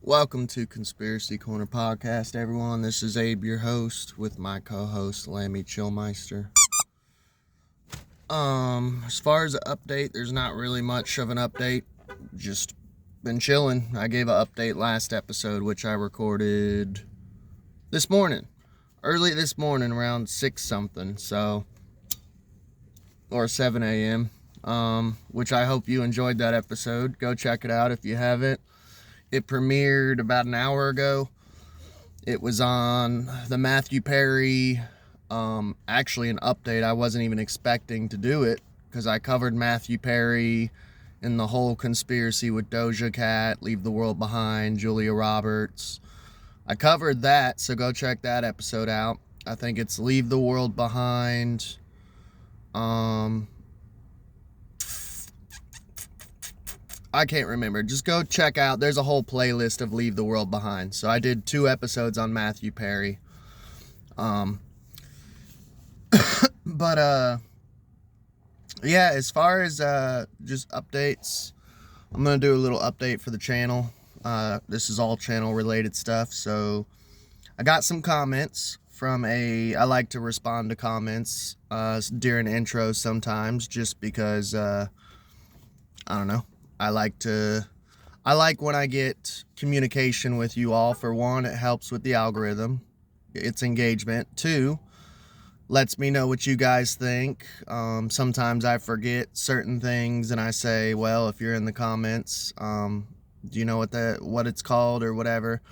Welcome to Conspiracy Corner Podcast, everyone. This is Abe, your host, with my co-host, Lammy Chillmeister. As far as an update, there's not really much of an update. Just been chilling. I gave an update last episode, which I recorded this morning. Early this morning, around 6 something, or 7 a.m. Which I hope you enjoyed that episode. Go check it out if you haven't. It premiered about an hour ago. It was on the Matthew Perry, actually an update. I wasn't even expecting to do it because I covered Matthew Perry and the whole conspiracy with Doja Cat, Leave the World Behind, Julia Roberts. I covered that, so go check that episode out. I think it's Leave the World Behind. I can't remember. Just go check out. There's a whole playlist of Leave the World Behind. So I did 2 episodes on Matthew Perry. Yeah, as far as just updates, I'm going to do a little update for the channel. This is all channel related stuff. So I got some comments from I like to respond to comments during intros sometimes just because, I don't know. I like when I get communication with you all. For one, it helps with the algorithm. It's engagement. 2, lets me know what you guys think. Sometimes I forget certain things and I say, well, if you're in the comments, do you know what it's called or whatever?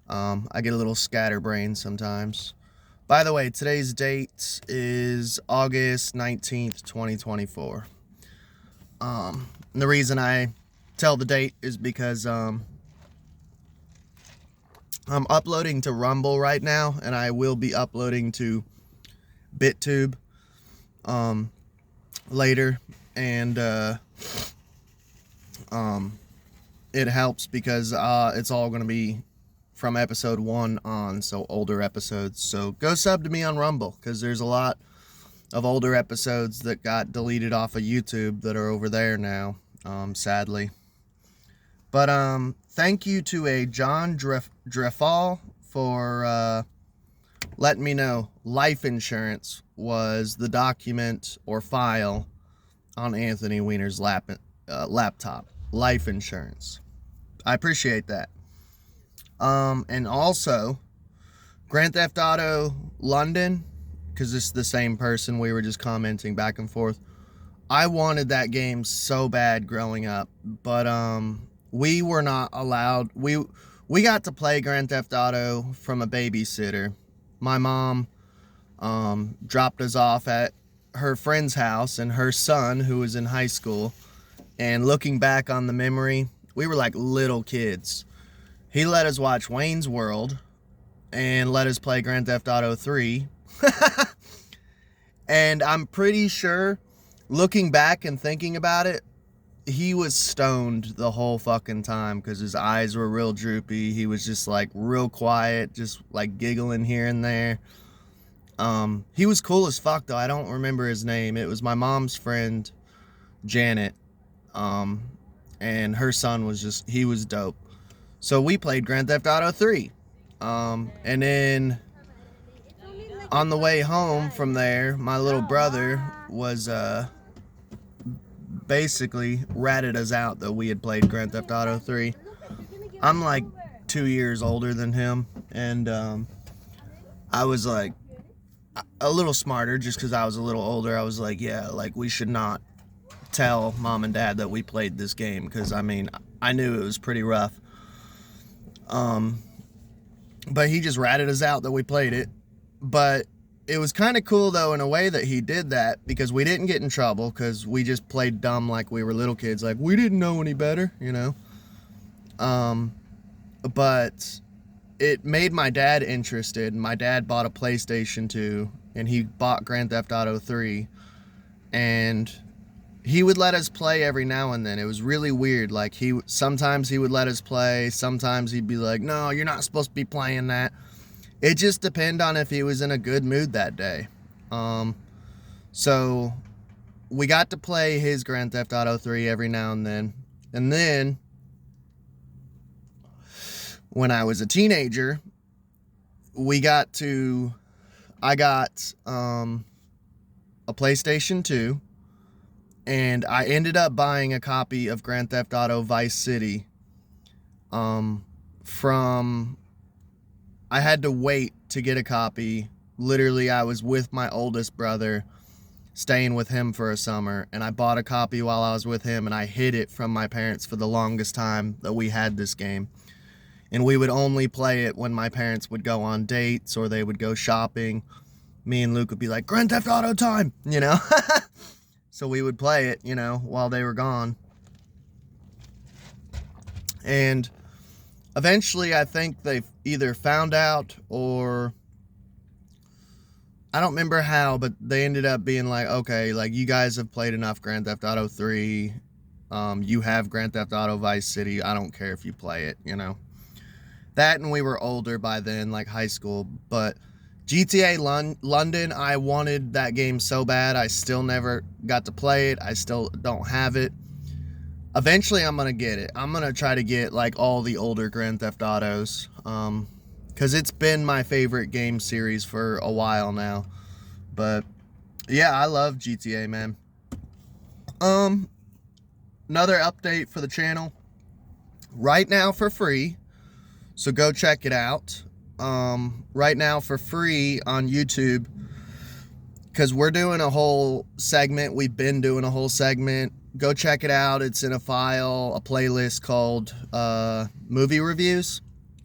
I get a little scatterbrain sometimes. By the way, today's date is August 19th, 2024. And the reason I tell the date is because I'm uploading to Rumble right now, and I will be uploading to BitTube later. And it helps because it's all going to be from episode 1 on, so older episodes. So go sub to me on Rumble because there's a lot of older episodes that got deleted off of YouTube that are over there now, sadly. But thank you to a John Dreffall for letting me know life insurance was the document or file on Anthony Weiner's laptop. Life insurance. I appreciate that. And also, Grand Theft Auto London, because it's the same person, we were just commenting back and forth. I wanted that game so bad growing up, but we were not allowed. We got to play Grand Theft Auto from a babysitter. My mom dropped us off at her friend's house, and her son, who was in high school, and looking back on the memory, we were like little kids. He let us watch Wayne's World and let us play Grand Theft Auto 3. And I'm pretty sure, looking back and thinking about it, he was stoned the whole fucking time because his eyes were real droopy. He was just like real quiet, just like giggling here and there. He was cool as fuck though. I don't remember his name. It was my mom's friend, Janet. And her son he was dope. So we played Grand Theft Auto 3. And then on the way home from there, my little brother was basically ratted us out that we had played Grand Theft Auto 3. I'm like 2 years older than him, and I was like a little smarter just because I was a little older. I was like, yeah, like we should not tell mom and dad that we played this game because I mean I knew it was pretty rough. But he just ratted us out that we played it. But it was kind of cool, though, in a way that he did that because we didn't get in trouble because we just played dumb like we were little kids. Like, we didn't know any better, you know? But it made my dad interested. My dad bought a PlayStation 2, and he bought Grand Theft Auto 3. And he would let us play every now and then. It was really weird. Like, sometimes he would let us play. Sometimes he'd be like, no, you're not supposed to be playing that. It just depended on if he was in a good mood that day. So we got to play his Grand Theft Auto 3 every now and then. And then when I was a teenager, I got a PlayStation 2, and I ended up buying a copy of Grand Theft Auto Vice City. I had to wait to get a copy. Literally, I was with my oldest brother, staying with him for a summer, and I bought a copy while I was with him, and I hid it from my parents for the longest time that we had this game. And we would only play it when my parents would go on dates or they would go shopping. Me and Luke would be like, Grand Theft Auto time, you know? So we would play it, you know, while they were gone. And eventually, I think they either found out or I don't remember how, but they ended up being like, okay, like, you guys have played enough Grand Theft Auto 3. You have Grand Theft Auto Vice City. I don't care if you play it, you know? That, and we were older by then, like high school. But GTA London, I wanted that game so bad. I still never got to play it. I still don't have it. Eventually, I'm going to get it. I'm going to try to get, like, all the older Grand Theft Autos. Because it's been my favorite game series for a while now. But, yeah, I love GTA, man. Another update for the channel. Right now for free. So go check it out. Right now for free on YouTube. Because we're doing a whole segment. We've been doing a whole segment. Go check it out. It's in a file, a playlist called movie reviews.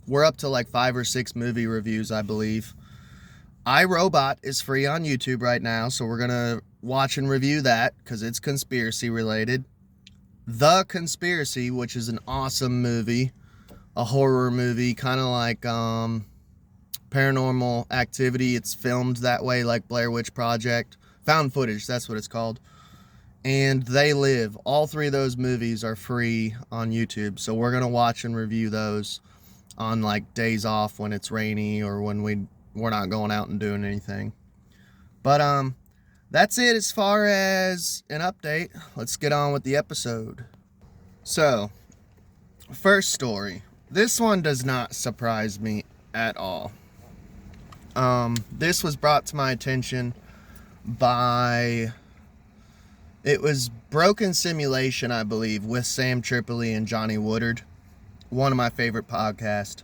We're up to like 5 or 6 movie reviews, I believe. iRobot is free on YouTube right now, so we're going to watch and review that because it's conspiracy related. The Conspiracy, which is an awesome movie, a horror movie, kind of like Paranormal Activity. It's filmed that way, like Blair Witch Project. Found footage, that's what it's called. And They Live. All 3 of those movies are free on YouTube, so we're going to watch and review those on like days off when it's rainy or when we're not going out and doing anything. But that's it as far as an update. Let's get on with the episode. So, first story. This one does not surprise me at all. This was brought to my attention by... It was Broken Simulation, I believe, with Sam Tripoli and Johnny Woodard. One of my favorite podcasts.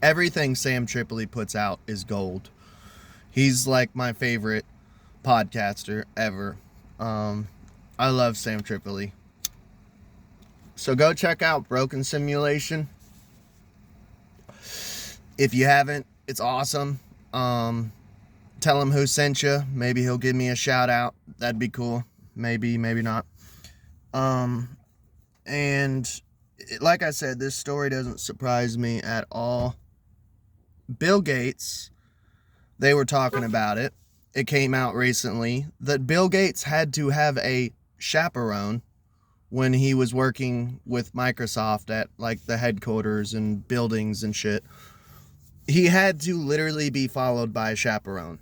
Everything Sam Tripoli puts out is gold. He's like my favorite podcaster ever. I love Sam Tripoli. So go check out Broken Simulation. If you haven't, it's awesome. Tell him who sent you. Maybe he'll give me a shout out. That'd be cool. Maybe, maybe not. And like I said, this story doesn't surprise me at all. Bill Gates, they were talking about it. It came out recently that Bill Gates had to have a chaperone when he was working with Microsoft at like the headquarters and buildings and shit. He had to literally be followed by a chaperone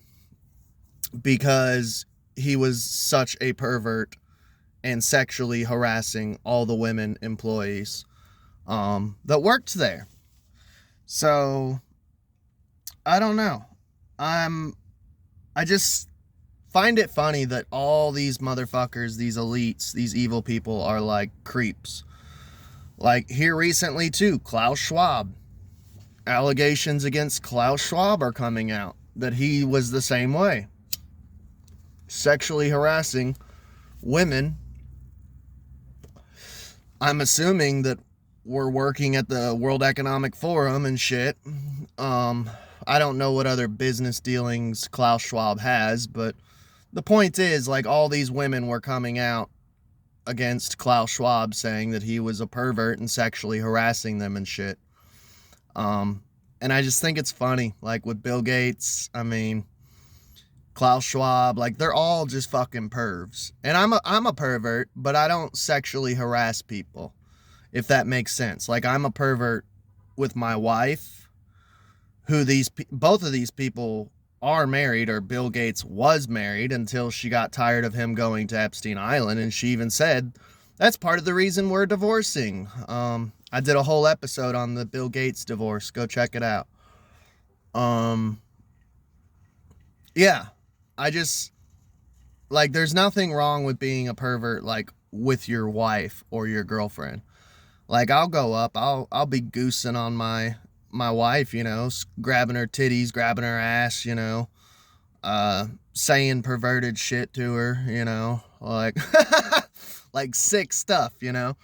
because he was such a pervert and sexually harassing all the women employees that worked there. So I don't know. I just find it funny that all these motherfuckers, these elites, these evil people are like creeps. Like here recently too, Klaus Schwab. Allegations against Klaus Schwab are coming out that he was the same way. Sexually harassing women. I'm assuming that we're working at the World Economic Forum and shit. I don't know what other business dealings Klaus Schwab has, but the point is, like, all these women were coming out against Klaus Schwab saying that he was a pervert and sexually harassing them and shit. And I just think it's funny, like with Bill Gates, I mean, Klaus Schwab, like they're all just fucking pervs. And I'm a pervert, but I don't sexually harass people, if that makes sense. Like I'm a pervert with my wife, who both of these people are married, or Bill Gates was married until she got tired of him going to Epstein Island, and she even said that's part of the reason we're divorcing. I did a whole episode on the Bill Gates divorce. Go check it out. Yeah, I just, like, there's nothing wrong with being a pervert, like, with your wife or your girlfriend. Like, I'll go up, I'll be goosing on my wife, you know, grabbing her titties, grabbing her ass, you know, saying perverted shit to her, you know, like, like sick stuff, you know.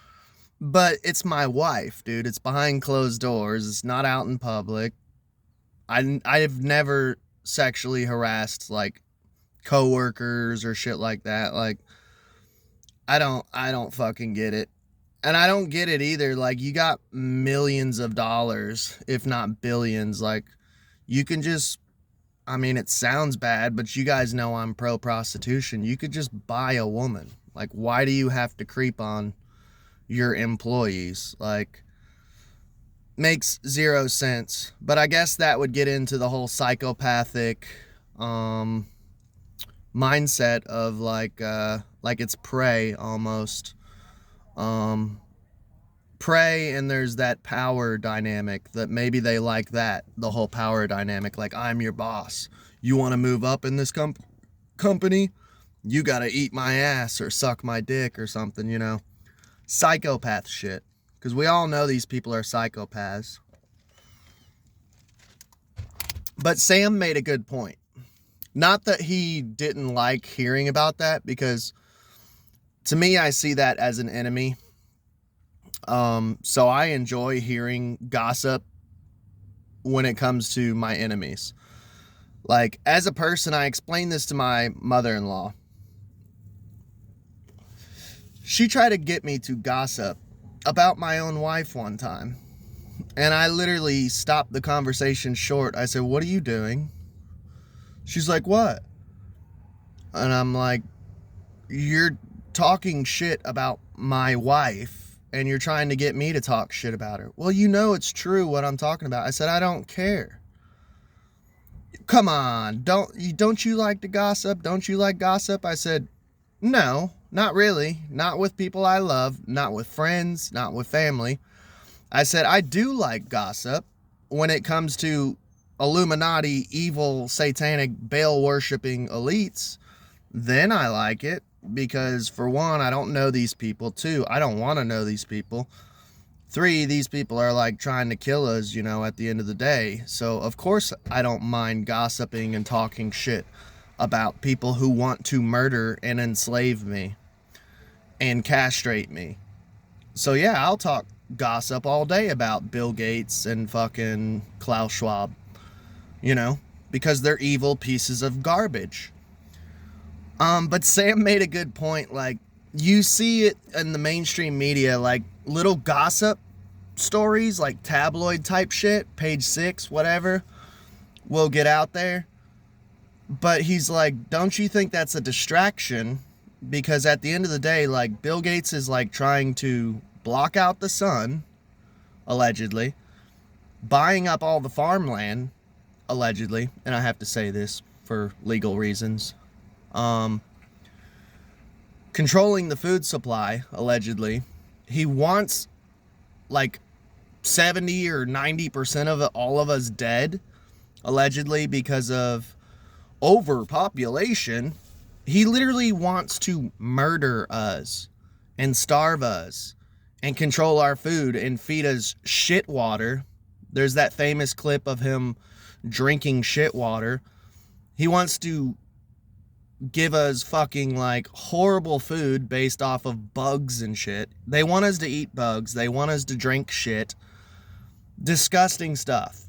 But it's my wife, dude. It's behind closed doors. It's not out in public. I've never sexually harassed, like, coworkers or shit like that. Like, I don't fucking get it. And I don't get it either. Like, you got millions of dollars, if not billions. Like, you can just, I mean, it sounds bad, but you guys know I'm pro prostitution. You could just buy a woman. Like, why do you have to creep on your employees? Like, makes zero sense. But I guess that would get into the whole psychopathic mindset of like it's prey almost. Prey, and there's that power dynamic that maybe they like, that the whole power dynamic, like, I'm your boss, you want to move up in this company, you gotta eat my ass or suck my dick or something, you know. Psychopath shit, because we all know these people are psychopaths. But Sam made a good point. Not that he didn't like hearing about that, because to me, I see that as an enemy. So I enjoy hearing gossip when it comes to my enemies. Like, as a person, I explained this to my mother-in-law. She tried to get me to gossip about my own wife one time. And I literally stopped the conversation short. I said, "What are you doing?" She's like, "What?" And I'm like, "You're talking shit about my wife, and you're trying to get me to talk shit about her." "Well, you know it's true what I'm talking about." I said, "I don't care." "Come on, don't you like to gossip? Don't you like gossip?" I said, "No, not really. Not with people I love, not with friends, not with family." I said, "I do like gossip when it comes to Illuminati, evil, satanic, Baal-worshipping elites. Then I like it. Because, for one, I don't know these people. Two, I don't want to know these people. Three, these people are like trying to kill us, you know, at the end of the day. So, of course, I don't mind gossiping and talking shit about people who want to murder and enslave me and castrate me. So, yeah, I'll talk gossip all day about Bill Gates and fucking Klaus Schwab, you know, because they're evil pieces of garbage. But Sam made a good point. Like, you see it in the mainstream media, like little gossip stories, like tabloid type shit, Page 6, whatever, will get out there. But he's like, don't you think that's a distraction? Because at the end of the day, like, Bill Gates is like trying to block out the sun, allegedly, buying up all the farmland, allegedly, and I have to say this for legal reasons. Controlling the food supply, allegedly. He wants like 70 or 90% of all of us dead, allegedly, because of overpopulation. He literally wants to murder us and starve us and control our food and feed us shit water. There's that famous clip of him drinking shit water. He wants to give us fucking like horrible food based off of bugs and shit. They want us to eat bugs. They want us to drink shit. Disgusting stuff.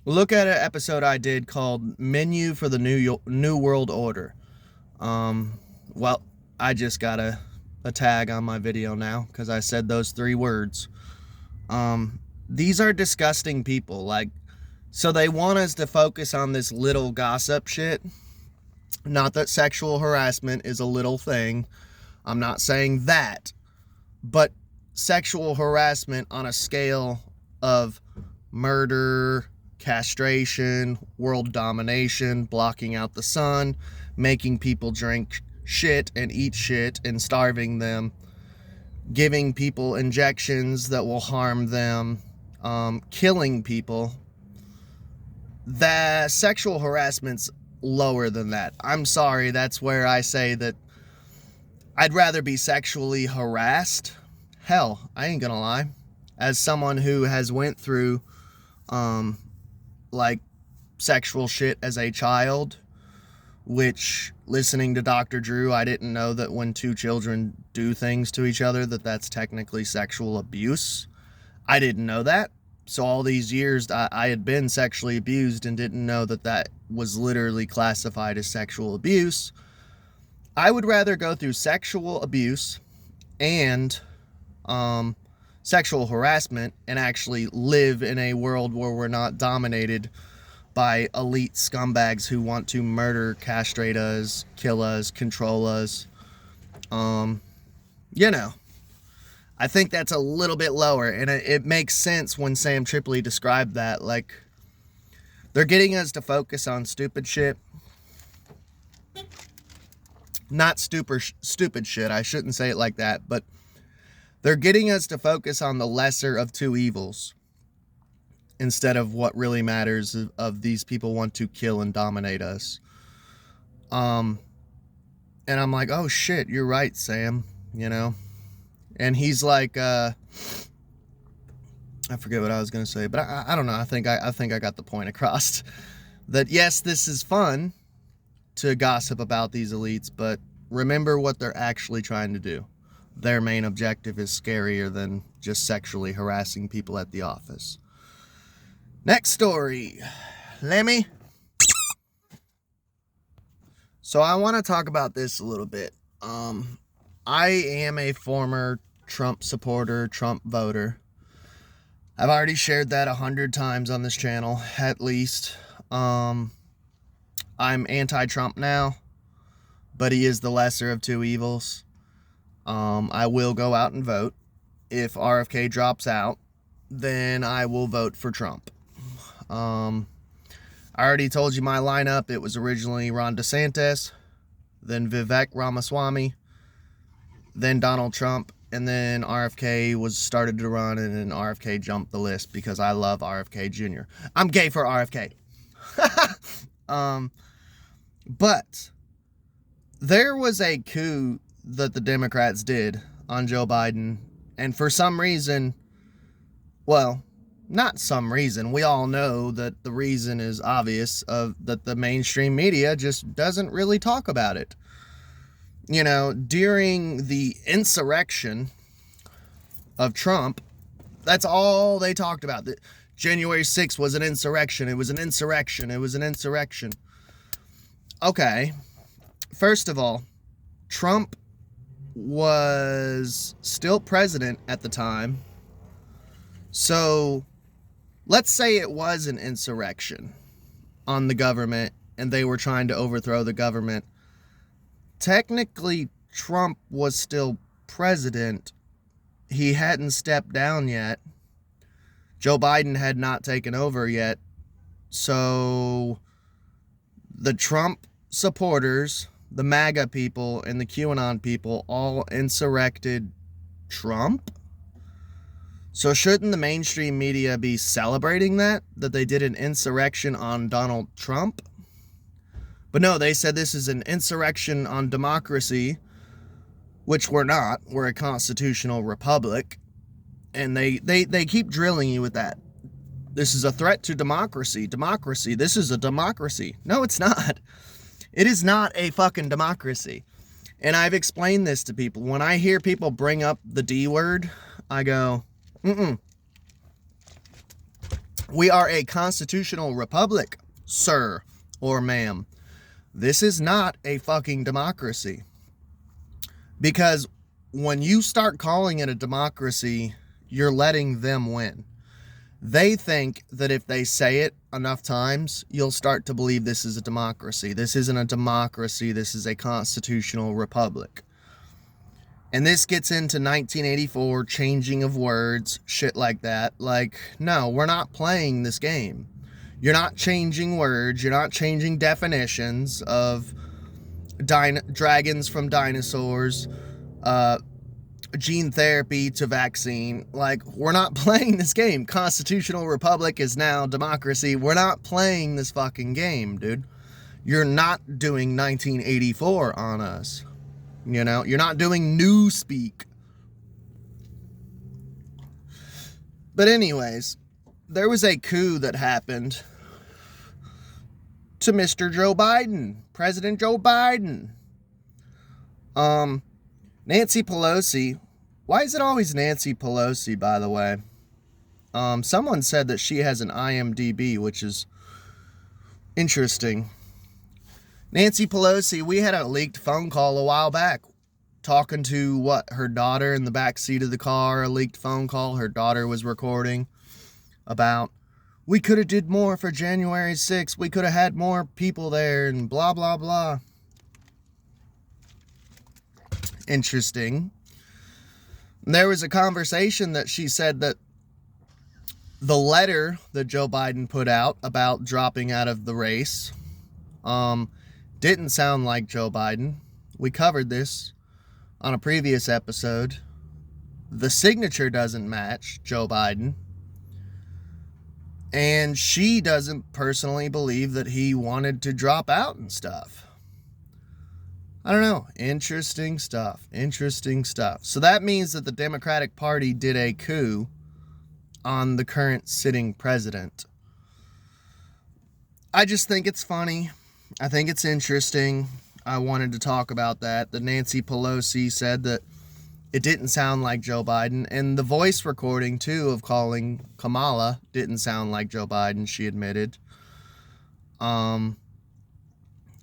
Look at an episode I did called Menu for the New World Order. Well, I just got a tag on my video now because I said those 3 words. These are disgusting people. Like, so they want us to focus on this little gossip shit. Not that sexual harassment is a little thing. I'm not saying that. But sexual harassment on a scale of murder, castration, world domination, blocking out the sun, making people drink shit and eat shit and starving them. giving people injections that will harm them, killing people. The sexual harassment's lower than that. I'm sorry, that's where I say that I'd rather be sexually harassed. Hell, I ain't gonna lie. As someone who has went through, like, sexual shit as a child, which, listening to Dr. Drew, I didn't know that when two children do things to each other, that that's technically sexual abuse. I didn't know that. So all these years, I had been sexually abused and didn't know that that was literally classified as sexual abuse. I would rather go through sexual abuse and sexual harassment and actually live in a world where we're not dominated by elite scumbags who want to murder, castrate us, kill us, control us. You know, I think that's a little bit lower, and it makes sense when Sam Tripoli described that. Like, they're getting us to focus on stupid shit. Not stupid shit, I shouldn't say it like that, but they're getting us to focus on the lesser of two evils instead of what really matters of these people want to kill and dominate us. And I'm like, oh shit, you're right, Sam, you know? And he's like, I forget what I was going to say, but I don't know. I think I got the point across that yes, this is fun to gossip about these elites, but remember what they're actually trying to do. Their main objective is scarier than just sexually harassing people at the office. Next story, Lemmy. So I want to talk about this a little bit. I am a former Trump supporter, Trump voter. I've already shared that 100 times on this channel, at least. I'm anti-Trump now, but he is the lesser of two evils. I will go out and vote. If RFK drops out, then I will vote for Trump. I already told you my lineup. It was originally Ron DeSantis, then Vivek Ramaswamy, then Donald Trump, and then RFK was started to run, and then RFK jumped the list because I love RFK Jr. I'm gay for RFK. But there was a coup that the Democrats did on Joe Biden, and for some reason, well, not some reason, we all know that the reason is obvious, that the mainstream media just doesn't really talk about it. You know, during the insurrection of Trump, that's all they talked about. That January 6th was an insurrection. It was an insurrection. It was an insurrection. Okay. First of all, Trump was still president at the time. So let's say it was an insurrection on the government and they were trying to overthrow the government. Technically, Trump was still president. He hadn't stepped down yet. Joe Biden had not taken over yet. So the Trump supporters, the MAGA people, and the QAnon people all insurrected Trump. So shouldn't the mainstream media be celebrating that they did an insurrection on Donald Trump? But no, they said this is an insurrection on democracy, which we're not. We're a constitutional republic. And they keep drilling you with that. This is a threat to democracy. Democracy. This is a democracy. No, it's not. It is not a fucking democracy. And I've explained this to people. When I hear people bring up the D word, I go, We are a constitutional republic, sir or ma'am. This is not a fucking democracy. Because when you start calling it a democracy, you're letting them win. They think that if they say it enough times, you'll start to believe this is a democracy. This isn't a democracy. This is a constitutional republic. And this gets into 1984, changing of words, shit like that. Like, no, we're not playing this game. You're not changing words. You're not changing definitions of dragons from dinosaurs, gene therapy to vaccine. Like, we're not playing this game. Constitutional republic is now democracy. We're not playing this fucking game, dude. You're not doing 1984 on us. You know, you're not doing Newspeak. But anyways, there was a coup that happened to Mr. Joe Biden, President Joe Biden. Nancy Pelosi. Why is it always Nancy Pelosi, by the way? Someone said that she has an IMDb, which is interesting. Nancy Pelosi, we had a leaked phone call a while back talking to her daughter in the back seat of the car, a leaked phone call her daughter was recording about, we could have did more for January 6th. We could have had more people there and blah, blah, blah. Interesting. There was a conversation that she said that the letter that Joe Biden put out about dropping out of the race didn't sound like Joe Biden. We covered this on a previous episode. The signature doesn't match Joe Biden. And she doesn't personally believe that he wanted to drop out and stuff. I don't know. Interesting stuff. Interesting stuff. So that means that the Democratic Party did a coup on the current sitting president. I just think it's funny. I think it's interesting. I wanted to talk about that. The Nancy Pelosi said that it didn't sound like Joe Biden. And the voice recording, too, of calling Kamala didn't sound like Joe Biden, she admitted.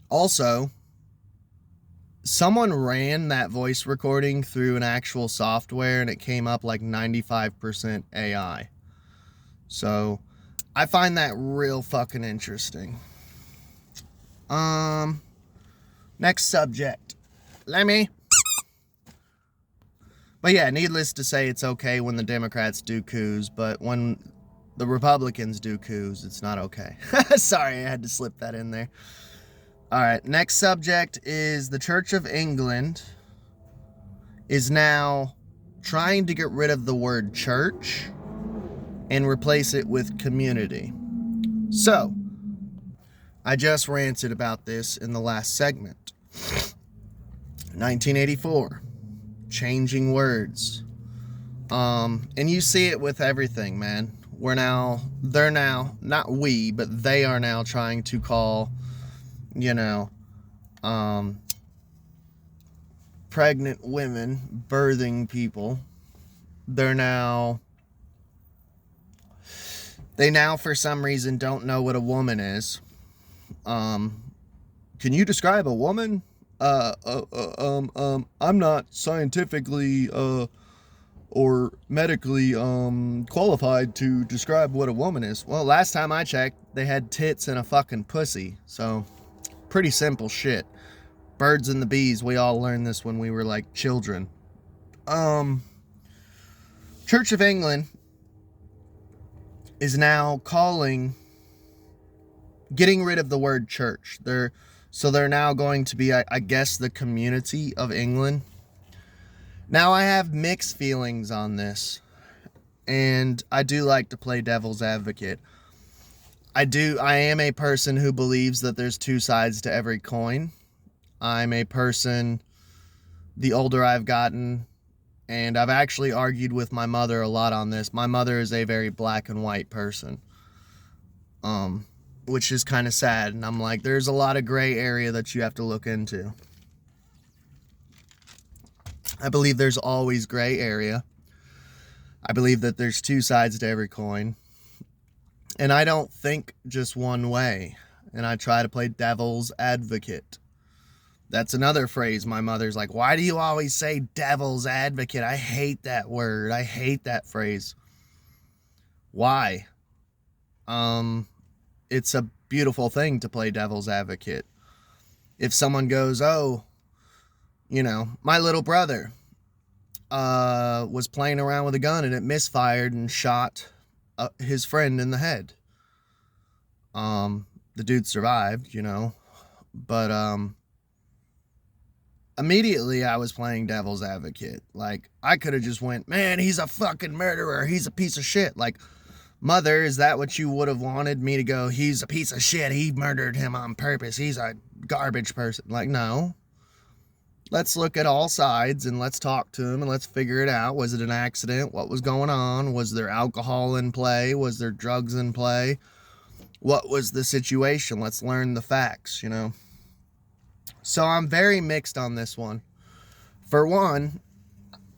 Also, someone ran that voice recording through an actual software and it came up like 95% AI. So, I find that real fucking interesting. Next subject. But yeah, needless to say, it's okay when the Democrats do coups, but when the Republicans do coups, it's not okay. Sorry, I had to slip that in there. All right, next subject is the Church of England is now trying to get rid of the word church and replace it with community. So, I just ranted about this in the last segment. 1984. Changing words. And you see it with everything, man. They're now, not we, but they are now trying to call, pregnant women, birthing people. They now for some reason don't know what a woman is. Can you describe a woman? I'm not scientifically or medically qualified to describe what a woman is. Well, last time I checked, they had tits and a fucking pussy. So, pretty simple shit. Birds and the bees, we all learned this when we were like children. Church of England is now getting rid of the word church. They're now going to be, I guess, the community of England. Now, I have mixed feelings on this, and I do like to play devil's advocate. I am a person who believes that there's two sides to every coin. I'm a person, the older I've gotten, and I've actually argued with my mother a lot on this. My mother is a very black and white person, which is kind of sad. And I'm like, there's a lot of gray area that you have to look into. I believe there's always gray area. I believe that there's two sides to every coin. And I don't think just one way. And I try to play devil's advocate. That's another phrase my mother's like, why do you always say devil's advocate? I hate that word. I hate that phrase. Why? It's a beautiful thing to play devil's advocate. If someone goes, my little brother was playing around with a gun and it misfired and shot his friend in the head. The dude survived, but immediately I was playing devil's advocate. Like, I could have just went, man, he's a fucking murderer. He's a piece of shit. Like, mother, is that what you would have wanted me to go? He's a piece of shit. He murdered him on purpose. He's a garbage person. Like, no. Let's look at all sides and let's talk to him and let's figure it out. Was it an accident? What was going on? Was there alcohol in play? Was there drugs in play? What was the situation? Let's learn the facts, you know? So I'm very mixed on this one. For one,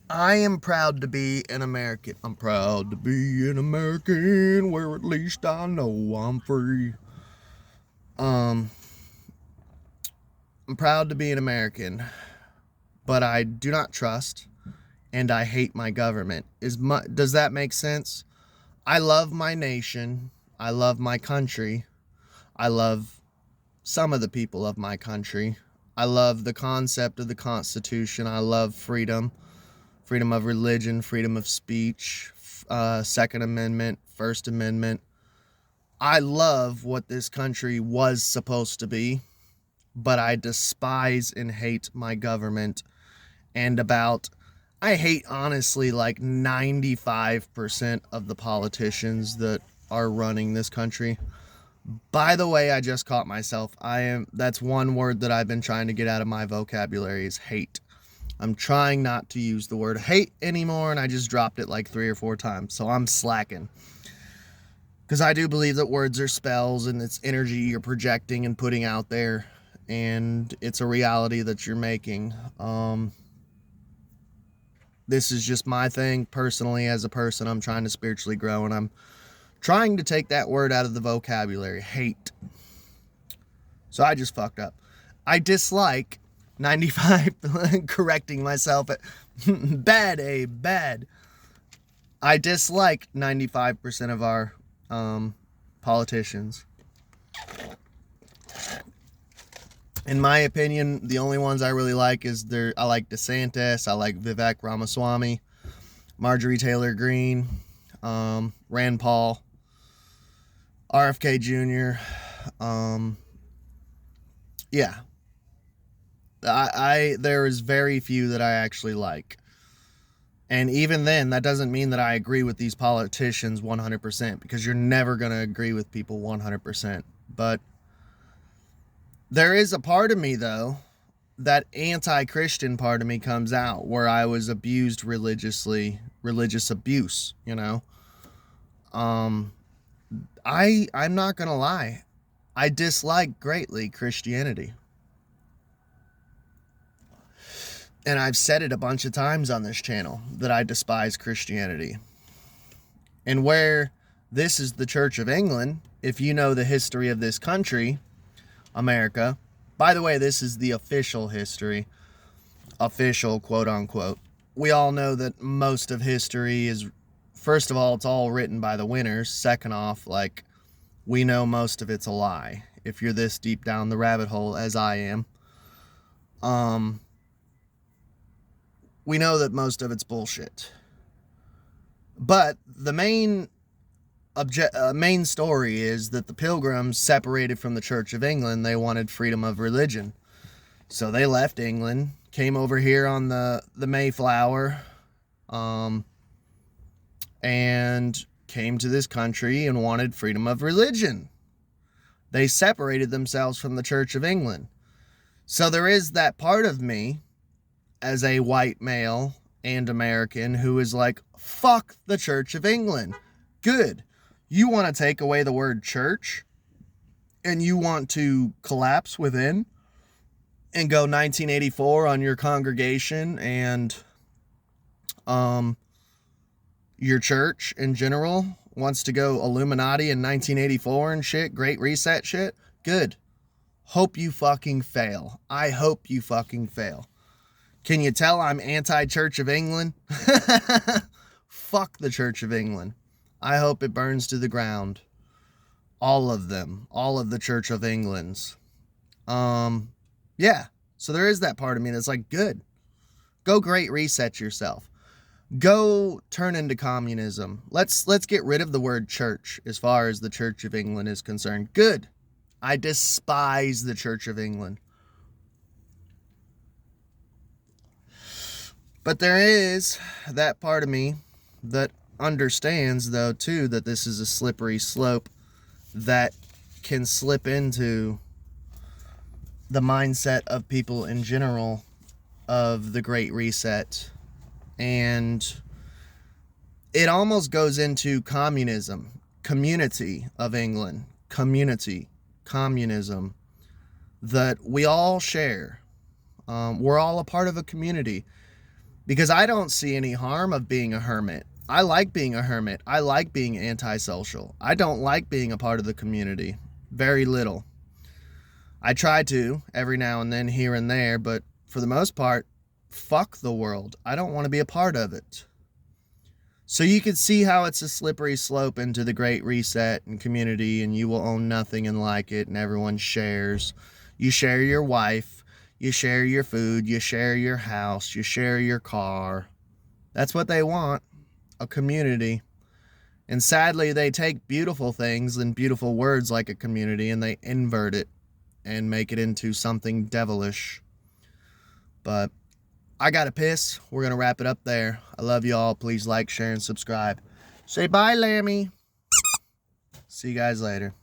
I am proud to be an American. I'm proud to be an American where at least I know I'm free. I'm proud to be an American, but I do not trust and I hate my government. Does that make sense? I love my nation. I love my country. I love some of the people of my country. I love the concept of the Constitution. I love freedom of religion, freedom of speech, Second Amendment, First Amendment. I love what this country was supposed to be, but I despise and hate my government. And I hate, honestly, like 95% of the politicians that are running this country. By the way, I just caught myself. That's one word that I've been trying to get out of my vocabulary is hate. I'm trying not to use the word hate anymore, and I just dropped it like 3 or 4 times. So I'm slacking. Because I do believe that words are spells, and it's energy you're projecting and putting out there, and it's a reality that you're making. This is just my thing personally as a person. I'm trying to spiritually grow, and I'm trying to take that word out of the vocabulary, hate. So I just fucked up. I dislike 95, correcting myself, bad. I dislike 95% of our politicians. In my opinion, the only ones I really like I like DeSantis, I like Vivek Ramaswamy, Marjorie Taylor Greene, Rand Paul, RFK Jr. Yeah. There is very few that I actually like. And even then, that doesn't mean that I agree with these politicians 100%, because you're never going to agree with people 100%. But there is a part of me, though, that anti-Christian part of me comes out, where I was abused religiously, religious abuse, you know. I'm not going to lie. I dislike greatly Christianity. And I've said it a bunch of times on this channel that I despise Christianity. And where this is the Church of England, if you know the history of this country, America, by the way, this is the official history, official, quote unquote. We all know that most of history is, first of all, it's all written by the winners. Second off, like, we know most of it's a lie. If you're this deep down the rabbit hole, as I am, we know that most of it's bullshit. But the main story is that the Pilgrims separated from the Church of England. They wanted freedom of religion. So they left England, came over here on the Mayflower, and came to this country and wanted freedom of religion. They separated themselves from the Church of England. So there is that part of me, as a white male and American, who is like, fuck the Church of England. Good. You want to take away the word church and you want to collapse within and go 1984 on your congregation and your church in general wants to go Illuminati in 1984 and shit, Great Reset shit. Good. Hope you fucking fail. I hope you fucking fail. Can you tell I'm anti-Church of England? Fuck the Church of England. I hope it burns to the ground. All of them. All of the Church of Englands. Yeah. So there is that part of me that's like, good. Go Great Reset yourself. Go turn into communism. Let's get rid of the word church as far as the Church of England is concerned. Good. I despise the Church of England. But there is that part of me that understands, though, too, that this is a slippery slope that can slip into the mindset of people in general of the Great Reset. And it almost goes into communism, community of England, communism, that we all share. We're all a part of a community, because I don't see any harm of being a hermit. I like being a hermit. I like being antisocial. I don't like being a part of the community. Very little. I try to every now and then, here and there, but for the most part, fuck the world. I don't want to be a part of it. So you can see how it's a slippery slope into the Great Reset and community, and you will own nothing and like it, and everyone shares. You share your wife, you share your food, you share your house, you share your car. That's what they want, a community. And sadly, they take beautiful things and beautiful words like a community, and they invert it and make it into something devilish. But I gotta piss. We're gonna wrap it up there. I love you all. Please like, share, and subscribe. Say bye, Lammy. See you guys later.